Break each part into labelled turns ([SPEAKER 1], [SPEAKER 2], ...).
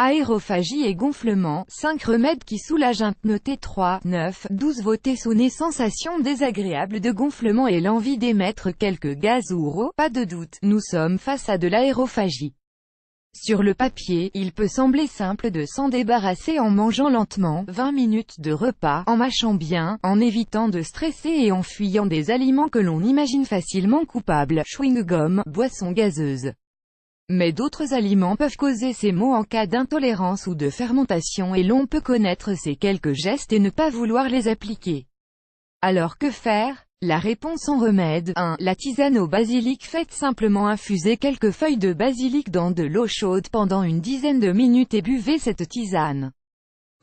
[SPEAKER 1] Aérophagie et gonflement, 5 remèdes qui soulagent noté 3, 9, 12 votés sonner sensation désagréable de gonflement et l'envie d'émettre quelques gaz ou RO, pas de doute, nous sommes face à de l'aérophagie. Sur le papier, il peut sembler simple de s'en débarrasser en mangeant lentement, 20 minutes de repas, en mâchant bien, en évitant de stresser et en fuyant des aliments que l'on imagine facilement coupables, chewing-gum, boissons gazeuses. Mais d'autres aliments peuvent causer ces maux en cas d'intolérance ou de fermentation et l'on peut connaître ces quelques gestes et ne pas vouloir les appliquer. Alors que faire? La réponse en remède. 1. La tisane au basilic. Faites simplement infuser quelques feuilles de basilic dans de l'eau chaude pendant une dizaine de minutes et buvez cette tisane.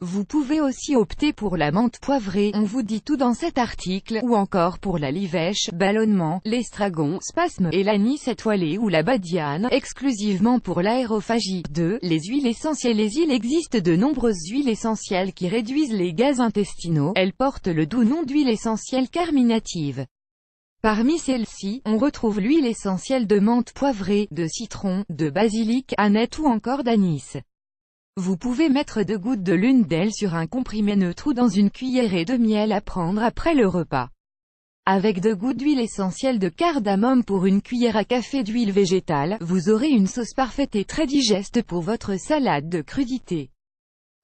[SPEAKER 1] Vous pouvez aussi opter pour la menthe poivrée, on vous dit tout dans cet article, ou encore pour la livèche, ballonnement, l'estragon, spasme, et l'anis étoilé ou la badiane, exclusivement pour l'aérophagie. 2. Les huiles essentielles. Il existe de nombreuses huiles essentielles qui réduisent les gaz intestinaux, elles portent le doux nom d'huile essentielle carminative. Parmi celles-ci, on retrouve l'huile essentielle de menthe poivrée, de citron, de basilic, aneth ou encore d'anis. Vous pouvez mettre 2 gouttes de l'une d'elles sur un comprimé neutre ou dans une cuillerée de miel à prendre après le repas. Avec 2 gouttes d'huile essentielle de cardamome pour une cuillère à café d'huile végétale, vous aurez une sauce parfaite et très digeste pour votre salade de crudités.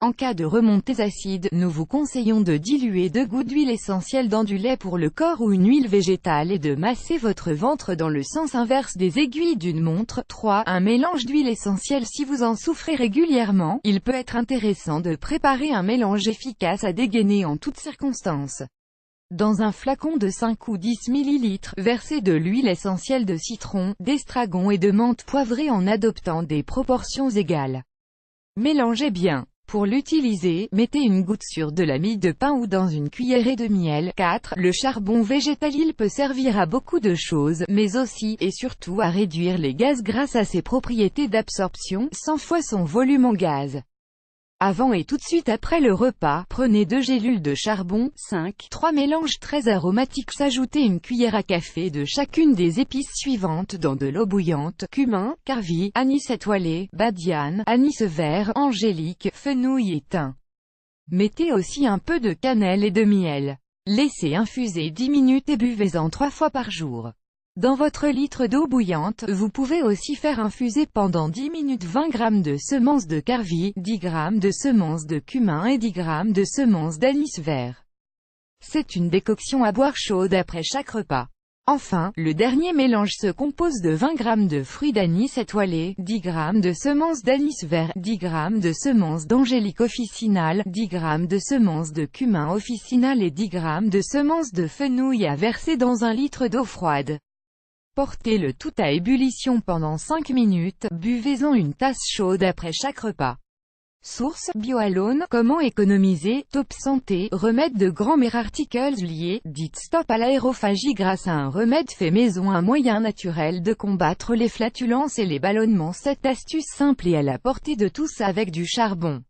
[SPEAKER 1] En cas de remontées acides, nous vous conseillons de diluer 2 gouttes d'huile essentielle dans du lait pour le corps ou une huile végétale et de masser votre ventre dans le sens inverse des aiguilles d'une montre. 3. Un mélange d'huile essentielle. Si vous en souffrez régulièrement, il peut être intéressant de préparer un mélange efficace à dégainer en toutes circonstances. Dans un flacon de 5 ou 10 ml, versez de l'huile essentielle de citron, d'estragon et de menthe poivrée en adoptant des proportions égales. Mélangez bien. Pour l'utiliser, mettez une goutte sur de la mie de pain ou dans une cuillerée de miel. 4. Le charbon végétal. Il peut servir à beaucoup de choses, mais aussi, et surtout à réduire les gaz grâce à ses propriétés d'absorption, 100 fois son volume en gaz. Avant et tout de suite après le repas, prenez 2 gélules de charbon. 5. 3 mélanges très aromatiques. S'ajoutez une cuillère à café de chacune des épices suivantes dans de l'eau bouillante: cumin, carvi, anis étoilé, badiane, anis vert, angélique, fenouil et thym. Mettez aussi un peu de cannelle et de miel. Laissez infuser 10 minutes et buvez-en 3 fois par jour. Dans votre litre d'eau bouillante, vous pouvez aussi faire infuser pendant 10 minutes 20 g de semences de carvi, 10 g de semences de cumin et 10 g de semences d'anis vert. C'est une décoction à boire chaude après chaque repas. Enfin, le dernier mélange se compose de 20 g de fruits d'anis étoilé, 10 g de semences d'anis vert, 10 g de semences d'angélique officinale, 10 g de semences de cumin officinal et 10 g de semences de fenouil à verser dans un litre d'eau froide. Portez le tout à ébullition pendant 5 minutes, buvez-en une tasse chaude après chaque repas. Source: Bioalone. Comment économiser? Top Santé. Remède de grand-mère. Articles liés. Dites stop à l'aérophagie grâce à un remède fait maison, un moyen naturel de combattre les flatulences et les ballonnements. Cette astuce simple et à la portée de tous avec du charbon.